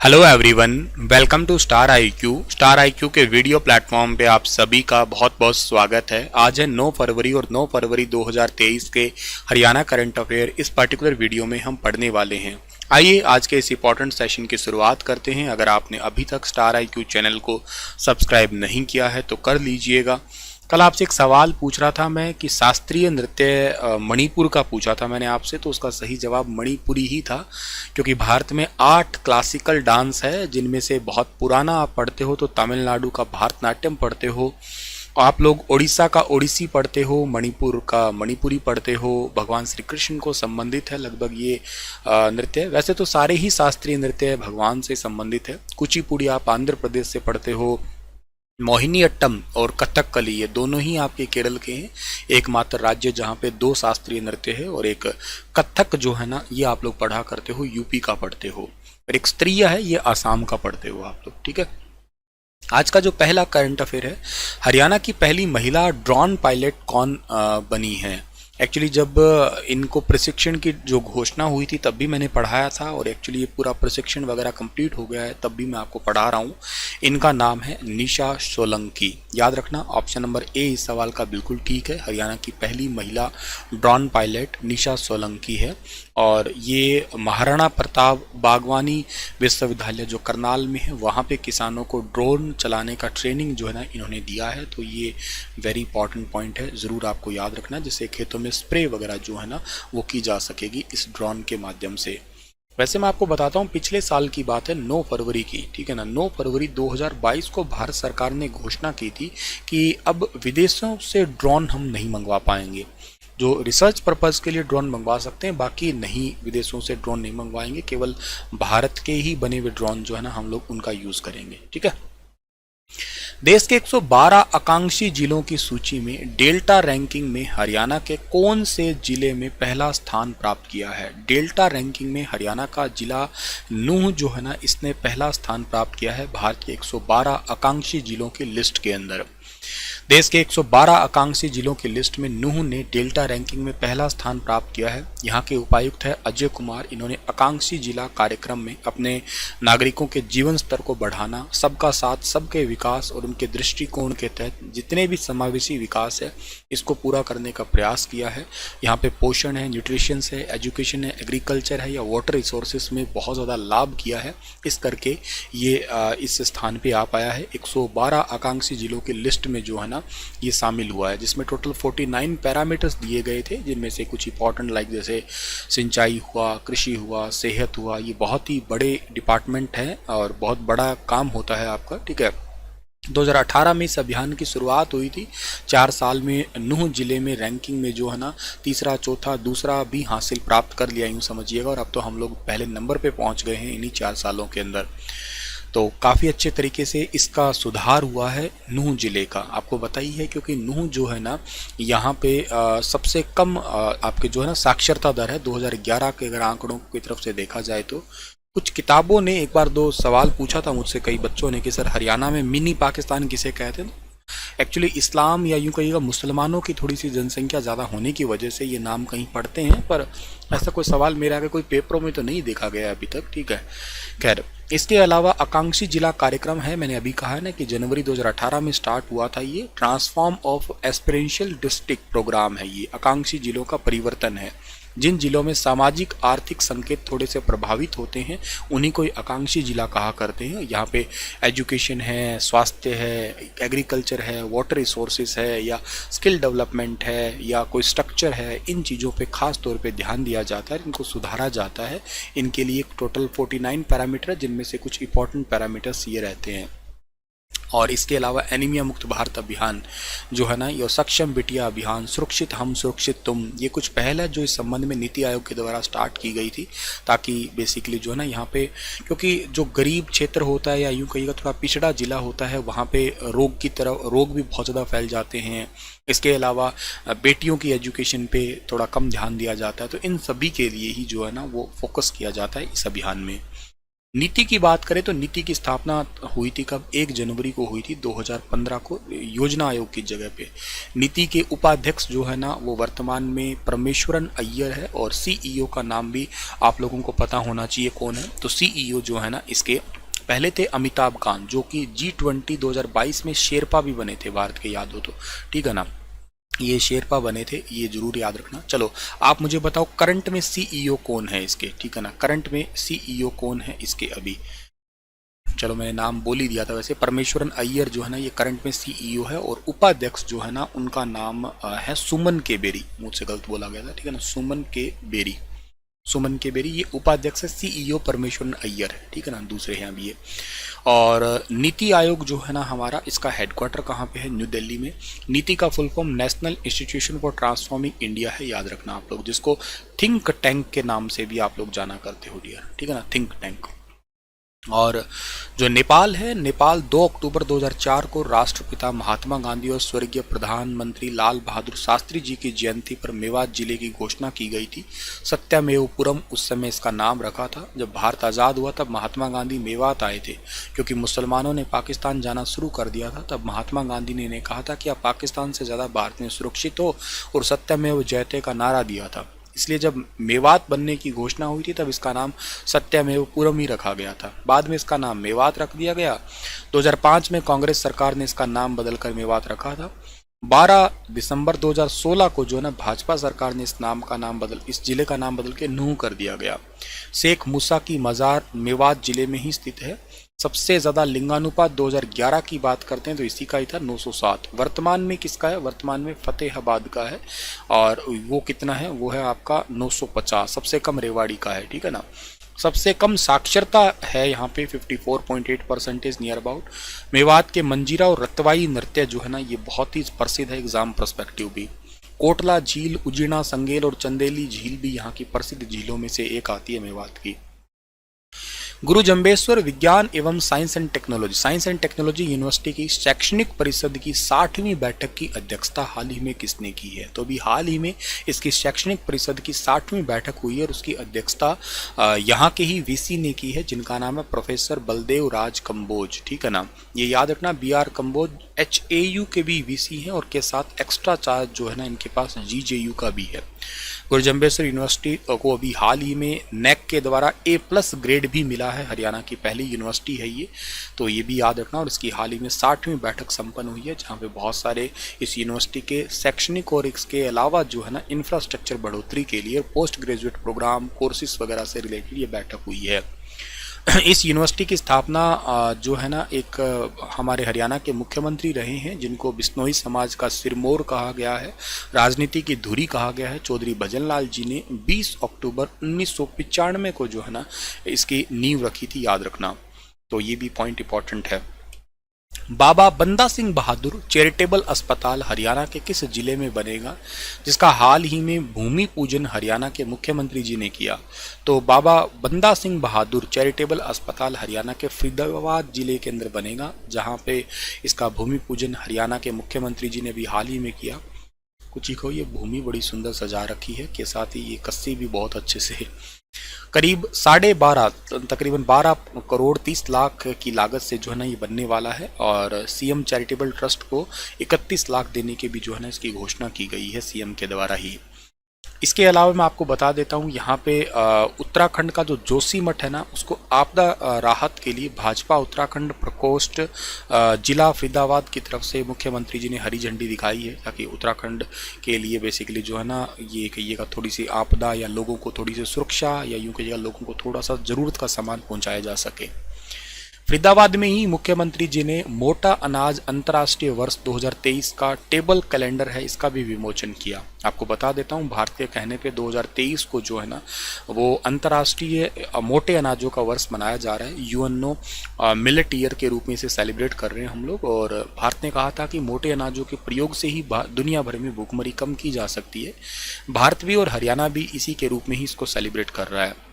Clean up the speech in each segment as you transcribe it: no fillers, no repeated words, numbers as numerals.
Hello everyone, welcome to Star IQ. Star IQ के video platform पे आप सभी का बहुत बहुत स्वागत है। आज है 9 फरवरी और 9 फरवरी 2023 के हरियाणा करंट अफेयर इस पर्टिकुलर वीडियो में हम पढ़ने वाले हैं। आइए आज के इस इंपॉर्टेंट सेशन की शुरुआत करते हैं। अगर आपने अभी तक स्टार आईक्यू चैनल को सब्सक्राइब नहीं किया है तो कर लीजिएगा। कल आपसे एक सवाल पूछ रहा था मैं कि शास्त्रीय नृत्य मणिपुर का पूछा था मैंने आपसे, तो उसका सही जवाब मणिपुरी ही था, क्योंकि भारत में 8 क्लासिकल डांस है, जिनमें से बहुत पुराना आप पढ़ते हो तो तमिलनाडु का भरतनाट्यम पढ़ते हो, आप लोग उड़ीसा का ओडिसी पढ़ते हो, मणिपुर का मणिपुरी पढ़ते हो। भगवान श्री कृष्ण को संबंधित है लगभग ये नृत्य। वैसे तो सारे ही शास्त्रीय नृत्य भगवान से संबंधित है। कुचिपुड़ी आप आंध्र प्रदेश से पढ़ते हो, मोहिनी अट्टम और कथकली ये दोनों ही आपके केरल के हैं। एकमात्र राज्य जहाँ पे 2 शास्त्रीय नृत्य है, और एक कथक जो है ना ये आप लोग पढ़ा करते हो, यूपी का पढ़ते हो, और एक स्त्रीय है ये आसाम का पढ़ते हो आप लोग, ठीक है। आज का जो पहला करंट अफेयर है, हरियाणा की पहली महिला ड्रोन पायलट कौन बनी है। एक्चुअली जब इनको प्रशिक्षण की जो घोषणा हुई थी तब भी मैंने पढ़ाया था, और एक्चुअली ये पूरा प्रशिक्षण वगैरह कंप्लीट हो गया है तब भी मैं आपको पढ़ा रहा हूँ। इनका नाम है निशा सोलंकी। याद रखना, ऑप्शन नंबर ए इस सवाल का बिल्कुल ठीक है। हरियाणा की पहली महिला ड्रोन पायलट निशा सोलंकी है, और ये महाराणा प्रताप बागवानी विश्वविद्यालय जो करनाल में है वहाँ पे किसानों को ड्रोन चलाने का ट्रेनिंग जो है ना इन्होंने दिया है। तो ये वेरी इंपॉर्टेंट पॉइंट है, ज़रूर आपको याद रखना, जिससे खेतों में स्प्रे वगैरह जो है ना वो की जा सकेगी इस ड्रोन के माध्यम से। वैसे मैं आपको बताता हूँ, पिछले साल की बात है 9 फरवरी की, ठीक है ना। 9 फरवरी 2022 को भारत सरकार ने घोषणा की थी कि अब विदेशों से ड्रोन हम नहीं मंगवा पाएंगे। जो रिसर्च पर्पज़ के लिए ड्रोन मंगवा सकते हैं, बाकी नहीं, विदेशों से ड्रोन नहीं मंगवाएंगे। केवल भारत के ही बने हुए ड्रोन जो है ना हम लोग उनका यूज़ करेंगे, ठीक है। देश के 112 आकांक्षी जिलों की सूची में डेल्टा रैंकिंग में हरियाणा के कौन से जिले में पहला स्थान प्राप्त किया है। डेल्टा रैंकिंग में हरियाणा का जिला नूंह जो है ना इसने पहला स्थान प्राप्त किया है भारत के 112 आकांक्षी जिलों की लिस्ट के अंदर। देश के 112 आकांक्षी जिलों की लिस्ट में नूंह ने डेल्टा रैंकिंग में पहला स्थान प्राप्त किया है। यहाँ के उपायुक्त है अजय कुमार। इन्होंने आकांक्षी जिला कार्यक्रम में अपने नागरिकों के जीवन स्तर को बढ़ाना, सबका साथ सबके विकास और उनके दृष्टिकोण के तहत जितने भी समावेशी विकास है इसको पूरा करने का प्रयास किया है। यहाँ पे पोषण है, न्यूट्रिशन है, एजुकेशन है, एग्रीकल्चर है या वाटर रिसोर्सेज में बहुत ज़्यादा लाभ किया है। इस करके ये इस स्थान पे आ पाया है। 112 आकांक्षी जिलों की लिस्ट में जो है ना ये शामिल हुआ है, जिसमें टोटल 49 पैरामीटर्स दिए गए थे, जिनमें से कुछ इंपॉर्टेंट लाइक जैसे सिंचाई हुआ, कृषि हुआ, सेहत हुआ। ये बहुत ही बड़े डिपार्टमेंट हैं और बहुत बड़ा काम होता है आपका, ठीक है। 2018 में इस अभियान की शुरुआत हुई थी। 4 साल में नूंह जिले में रैंकिंग में जो है ना तीसरा, चौथा, दूसरा भी हासिल प्राप्त कर लिया यूँ समझिएगा, और अब तो हम लोग पहले नंबर पे पहुंच गए हैं इन्हीं 4 सालों के अंदर। तो काफ़ी अच्छे तरीके से इसका सुधार हुआ है नूंह जिले का, आपको बताइए है, क्योंकि नूंह जो है ना यहाँ पे सबसे कम आपके जो है ना साक्षरता दर है 2011 के अगर आंकड़ों की तरफ से देखा जाए तो। कुछ किताबों ने एक बार 2 सवाल पूछा था मुझसे कई बच्चों ने कि सर हरियाणा में मिनी पाकिस्तान किसे कहते हैं। एक्चुअली इस्लाम या यूँ कहिएगा मुसलमानों की थोड़ी सी जनसंख्या ज़्यादा होने की वजह से ये नाम कहीं पढ़ते हैं, पर ऐसा कोई सवाल मेरे आगे कोई पेपरों में तो नहीं देखा गया अभी तक, ठीक है। खैर, इसके अलावा आकांक्षी जिला कार्यक्रम है, मैंने अभी कहा है ना कि जनवरी 2018 में स्टार्ट हुआ था। ये ट्रांसफॉर्म ऑफ एस्पिरेंशियल डिस्ट्रिक्ट प्रोग्राम है। ये आकांक्षी जिलों का परिवर्तन है। जिन जिलों में सामाजिक आर्थिक संकेत थोड़े से प्रभावित होते हैं उन्हीं को आकांक्षी जिला कहा करते हैं। यहाँ पे एजुकेशन है, स्वास्थ्य है, एग्रीकल्चर है, वाटर रिसोर्सेज है, या स्किल डेवलपमेंट है, या कोई स्ट्रक्चर है, इन चीज़ों पे खास तौर पे ध्यान दिया जाता है, इनको सुधारा जाता है। इनके लिए टोटल 49 पैरामीटर, जिनमें से कुछ इंपॉर्टेंट पैरामीटर्स ये रहते हैं। और इसके अलावा एनीमिया मुक्त भारत अभियान जो है ना, ये सक्षम बिटिया अभियान, सुरक्षित हम सुरक्षित तुम, ये कुछ पहल है जो इस संबंध में नीति आयोग के द्वारा स्टार्ट की गई थी, ताकि बेसिकली जो है ना यहाँ पे, क्योंकि जो गरीब क्षेत्र होता है या यूँ कहिएगा थोड़ा पिछड़ा जिला होता है, वहाँ पे रोग भी बहुत ज़्यादा फैल जाते हैं। इसके अलावा बेटियों की एजुकेशन पे थोड़ा कम ध्यान दिया जाता है। तो इन सभी के लिए ही जो है ना वो फोकस किया जाता है इस अभियान में। नीति की बात करें तो नीति की स्थापना हुई थी कब? 1 जनवरी को हुई थी 2015 को, योजना आयोग की जगह पे। नीति के उपाध्यक्ष जो है ना वो वर्तमान में परमेश्वरन अय्यर है, और सीईओ का नाम भी आप लोगों को पता होना चाहिए कौन है। तो सीईओ जो है ना इसके पहले थे अमिताभ कांत, जो कि G20 2022 में शेरपा भी बने थे भारत के, याद हो तो, ठीक है ना, ये शेरपा बने थे, ये जरूर याद रखना। चलो आप मुझे बताओ करंट में सीईओ कौन है इसके, ठीक है ना, करंट में सीईओ कौन है इसके अभी? चलो मैंने नाम बोल ही दिया था वैसे, परमेश्वरन अय्यर जो है ना ये करंट में सीईओ है, और उपाध्यक्ष जो है ना उनका नाम है सुमन के बेरी, मुझसे गलत बोला गया था, ठीक है ना, सुमन के बेरी, सुमन के बेरी, ये उपाध्यक्ष है। सीईओ परमेश्वरन अय्यर है, ठीक है ना, दूसरे हैं अभी ये। और नीति आयोग जो है ना हमारा, इसका हेडक्वार्टर कहाँ पे है? न्यू दिल्ली में। नीति का full form national institution for transforming India है, याद रखना आप लोग, जिसको थिंक टैंक के नाम से भी आप लोग जाना करते हो डियर, ठीक है ना, थिंक टैंक। और जो नेपाल है, नेपाल 2 अक्टूबर 2004 को राष्ट्रपिता महात्मा गांधी और स्वर्गीय प्रधानमंत्री लाल बहादुर शास्त्री जी की जयंती पर मेवात जिले की घोषणा की गई थी। सत्यामेवपुरम उस समय इसका नाम रखा था। जब भारत आज़ाद हुआ तब महात्मा गांधी मेवात आए थे, क्योंकि मुसलमानों ने पाकिस्तान जाना शुरू कर दिया था। तब महात्मा गांधी ने इन्हें कहा था कि आप पाकिस्तान से ज़्यादा भारत में सुरक्षित हो, और सत्यमेव जयते का नारा दिया था। इसलिए जब मेवात बनने की घोषणा हुई थी तब इसका नाम सत्यमेवपुरम ही रखा गया था। बाद में इसका नाम मेवात रख दिया गया। 2005 में कांग्रेस सरकार ने इसका नाम बदलकर मेवात रखा था। 12 दिसंबर 2016 को जो है ना भाजपा सरकार ने इस जिले का नाम बदल के नूह कर दिया गया। शेख मूसा की मज़ार मेवात जिले में ही स्थित है। सबसे ज़्यादा लिंगानुपात 2011 की बात करते हैं तो इसी का ही था, 907। वर्तमान में किसका है? वर्तमान में फतेहाबाद का है, और वो कितना है? वो है आपका 950। सबसे कम रेवाड़ी का है, ठीक है ना। सबसे कम साक्षरता है यहाँ पे 54.8% नियर अबाउट। मेवात के मंजीरा और रतवाई नृत्य जो है ना ये बहुत ही प्रसिद्ध है, एग्जाम पर्सपेक्टिव भी। कोटला झील, उजीना, संगेल और चंदेली झील भी यहाँ की प्रसिद्ध झीलों में से एक आती है मेवात की। गुरु जम्बेश्वर विज्ञान एवं साइंस एंड टेक्नोलॉजी यूनिवर्सिटी की शैक्षणिक परिषद की 60वीं बैठक की अध्यक्षता हाल ही में किसने की है? तो अभी हाल ही में इसकी शैक्षणिक परिषद की 60वीं बैठक हुई है, और उसकी अध्यक्षता यहाँ के ही वीसी ने की है, जिनका नाम है प्रोफेसर बलदेव राज कंबोज, ठीक है ना। ये याद रखना, BR कंबोज HAU के भी वीसी हैं, और के साथ एक्स्ट्रा चार्ज जो है ना इनके पास GJU का भी है। गुरु जम्बेश्वर यूनिवर्सिटी को अभी हाल ही में NAC के द्वारा A+ ग्रेड भी मिला है। हरियाणा की पहली यूनिवर्सिटी है ये, तो ये भी याद रखना। और इसकी हाल ही में 60वीं बैठक संपन्न हुई है, जहाँ पे बहुत सारे इस यूनिवर्सिटी के शैक्षणिक और इसके अलावा जो है ना इंफ्रास्ट्रक्चर बढ़ोतरी के लिए पोस्ट ग्रेजुएट प्रोग्राम, कोर्सेज वगैरह से रिलेटेड ये बैठक हुई है। इस यूनिवर्सिटी की स्थापना जो है ना एक हमारे हरियाणा के मुख्यमंत्री रहे हैं, जिनको बिश्नोई समाज का सिरमौर कहा गया है, राजनीति की धुरी कहा गया है, चौधरी भजन लाल जी ने 20 अक्टूबर 1995 को जो है ना इसकी नींव रखी थी, याद रखना। तो ये भी पॉइंट इंपॉर्टेंट है। बाबा बंदा सिंह बहादुर चैरिटेबल अस्पताल हरियाणा के किस जिले में बनेगा, जिसका हाल ही में भूमि पूजन हरियाणा के मुख्यमंत्री जी ने किया? तो बाबा बंदा सिंह बहादुर चैरिटेबल अस्पताल हरियाणा के फरीदाबाद जिले के अंदर बनेगा, जहां पे इसका भूमि पूजन हरियाणा के मुख्यमंत्री जी ने भी हाल ही में किया। कुछ ही को ये भूमि बड़ी सुंदर सजा रखी है, के साथ ही ये कस्सी भी बहुत अच्छे से है। करीब 12.5 तकरीबन 12 करोड़ 30 लाख की लागत से जो है ना ये बनने वाला है, और सीएम चैरिटेबल ट्रस्ट को 31 लाख देने के भी जो है ना इसकी घोषणा की गई है सीएम के द्वारा ही। इसके अलावा मैं आपको बता देता हूँ, यहाँ पे उत्तराखंड का जो जोशीमठ है ना, उसको आपदा राहत के लिए भाजपा उत्तराखंड प्रकोष्ठ जिला फरीदाबाद की तरफ से मुख्यमंत्री जी ने हरी झंडी दिखाई है, ताकि उत्तराखंड के लिए बेसिकली जो है ना ये कहिएगा थोड़ी सी आपदा या लोगों को थोड़ी सी सुरक्षा, या यूँ कहिएगा लोगों को थोड़ा सा ज़रूरत का सामान पहुँचाया जा सके। फरीदाबाद में ही मुख्यमंत्री जी ने मोटा अनाज अंतर्राष्ट्रीय वर्ष 2023 का टेबल कैलेंडर है, इसका भी विमोचन किया। आपको बता देता हूँ, भारत के कहने पे 2023 को जो है ना वो अंतर्राष्ट्रीय मोटे अनाजों का वर्ष मनाया जा रहा है। यूएनओ मिलेट ईयर के रूप में इसे सेलिब्रेट कर रहे हैं हम लोग, और भारत ने कहा था कि मोटे अनाजों के प्रयोग से ही दुनिया भर में भूखमरी कम की जा सकती है। भारत भी और हरियाणा भी इसी के रूप में ही इसको सेलिब्रेट कर रहा है।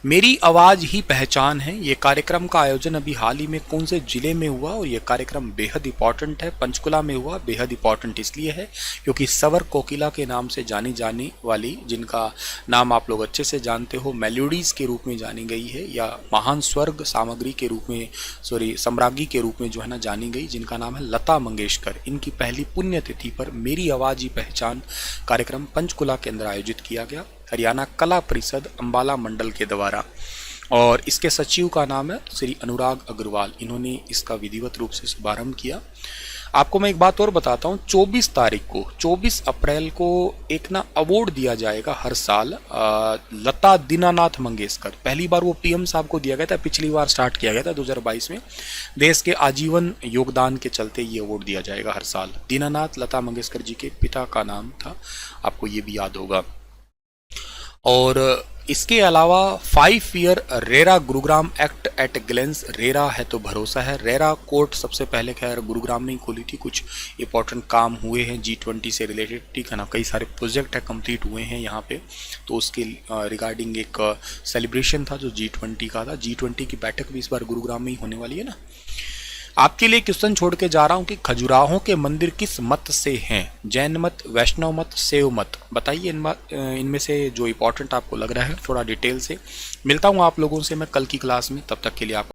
मेरी आवाज़ ही पहचान है। ये कार्यक्रम का आयोजन अभी हाल ही में कौन से जिले में हुआ और ये कार्यक्रम बेहद इंपॉर्टेंट है। पंचकुला में हुआ। बेहद इंपॉर्टेंट इसलिए है क्योंकि सवर कोकिला के नाम से जानी जाने वाली, जिनका नाम आप लोग अच्छे से जानते हो, मेलोडीज़ के रूप में जानी गई है या महान स्वर्ग सामग्री के रूप में, सम्राज्ञी के रूप में जो है ना जानी गई, जिनका नाम है लता मंगेशकर। इनकी पहली पुण्यतिथि पर मेरी आवाज़ ही पहचान कार्यक्रम पंचकुला के अंदर आयोजित किया गया, हरियाणा कला परिषद अंबाला मंडल के द्वारा। और इसके सचिव का नाम है श्री अनुराग अग्रवाल। इन्होंने इसका विधिवत रूप से शुभारंभ किया। आपको मैं एक बात और बताता हूँ, 24 अप्रैल को एक ना अवार्ड दिया जाएगा हर साल लता दीनानाथ मंगेशकर। पहली बार वो पीएम साहब को दिया गया था, पिछली बार स्टार्ट किया गया था 2022 में। देश के आजीवन योगदान के चलते ये अवार्ड दिया जाएगा हर साल। दीनानाथ लता मंगेशकर जी के पिता का नाम था, आपको ये भी याद होगा। और इसके अलावा 5 year RERA Gurugram act at glens, RERA है तो भरोसा है। रेरा कोर्ट सबसे पहले खैर गुरुग्राम में ही खोली थी। कुछ इंपॉर्टेंट काम हुए हैं G20 से रिलेटेड, ठीक है ना, कई सारे प्रोजेक्ट है कंप्लीट हुए हैं यहाँ पे, तो उसके रिगार्डिंग एक सेलिब्रेशन था जो G20 का था। G20 की बैठक भी इस बार गुरुग्राम में ही होने वाली है ना। आपके लिए क्वेश्चन छोड़ के जा रहा हूं कि खजुराहों के मंदिर किस मत से हैं? जैन मत, वैष्णव मत, शैव मत? बताइए इनमें से जो इंपॉर्टेंट आपको लग रहा है थोड़ा डिटेल से। मिलता हूं आप लोगों से मैं कल की क्लास में, तब तक के लिए आप